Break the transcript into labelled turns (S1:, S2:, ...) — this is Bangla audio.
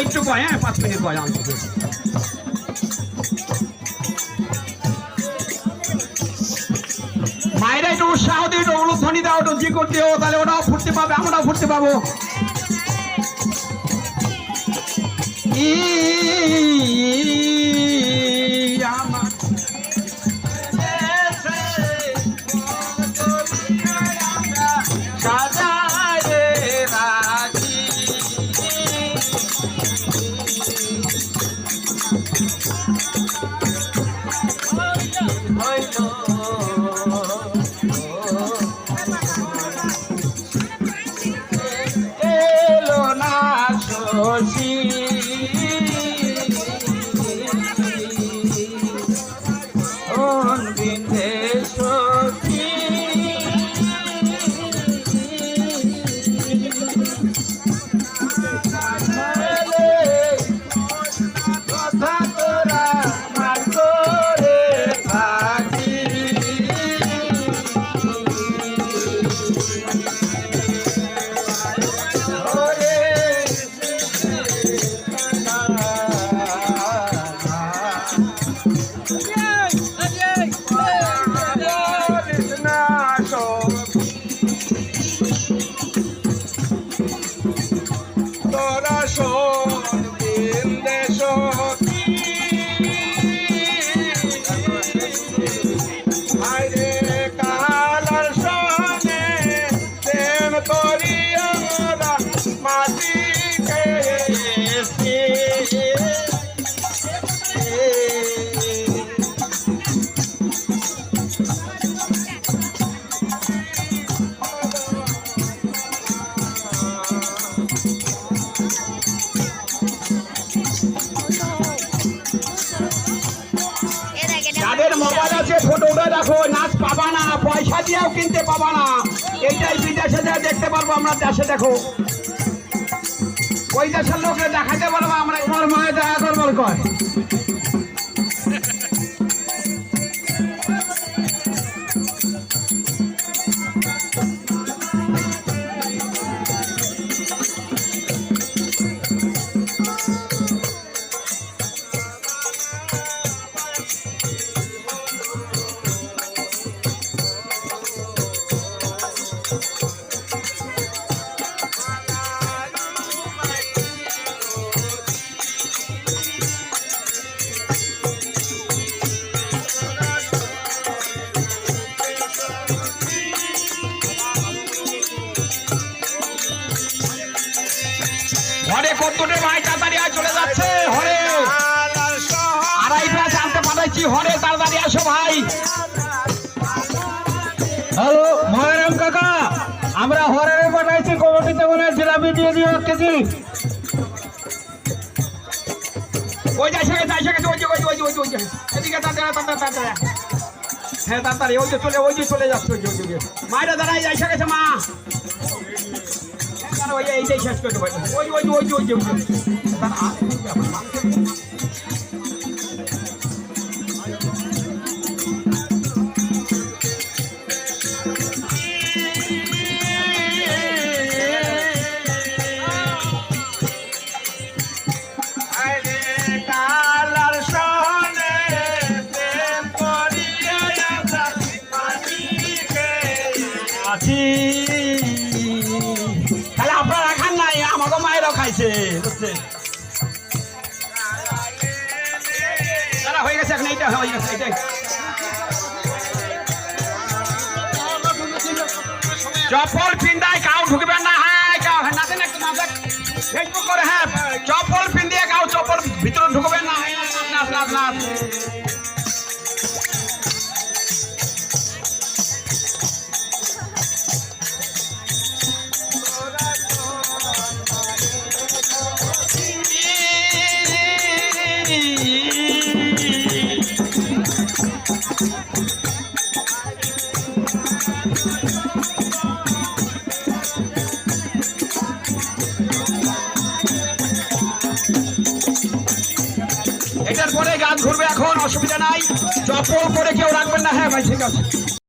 S1: একটু বয়, হ্যাঁ 5 মিনিট বয়। মায়েরা একটু উৎসাহ দিয়ে একটু উলুধ্বনি দাও, একটু জি করতে হো, তাহলে ওটাও ফুটতে পাবে, আমরাও ফুটতে পাবো।
S2: এলো না শশী বিন্দে শশী কথা তোরা মান করে থাকি তোরা শোন বিন্দে সখী আরে কালার সনে প্রেম করিয়া মোরা মাটি খেয়েছি
S1: যাদের মোবাইল আছে ফটো উঠে রাখো, নাচ পাবা না, পয়সা দিয়েও কিনতে পাবা না। এইটাই বিদেশে যা দেখতে পারবো আমরা, দেশে দেখো ওই দেশের লোককে দেখাতে পারবো আমরা, তোমার মায়ের দেখা করবার কয়। হরে কতটে ভাই তাড়াতাড়ি চলে যাচ্ছে, হরে আড়াইটা জানতে পাঠাইছি, হরে তাড়াতাড়ি আসো ভাই।
S2: হ্যালো মহারাম কাকা, আমরা হরে পাঠাইছি, কমিটিতে মনে হয় জিলাপি দিয়ে দিও 1 কেজি।
S1: ওই যাই সেখানে যাই সেখানে ওই যে এদিকে তাড়াতাড়ি, হ্যাঁ তাড়াতাড়ি ওই যে চলে যাচ্ছে, ওই যে মায়েরা দাঁড়াই যাই সেখানে মা, ওই এইটাই শেষ করতে পারি, ওই তাহলে আপনারা খান নাই, আমাকে মায়েরও খাইছে, বুঝছেন? তারা হয়ে গেছে এখন, এইটা হয়ে গেছে, এইটাই চপল পিন্দায় কাউ ঢুকবেন না, হ্যাঁ কাউ নাচেন একটু নাচেন ফেসবুক করে, হ্যাঁ চপল পিন্দিয়ে কাউ চপল ভিতরে ঢুকবেন না, নাচ নাচ নাচ। এটার পরে গান ঘুরবে এখন, অসুবিধা নাই, চপল করে কেউ রাখবেন না, হ্যাঁ ভাই ঠিক আছে।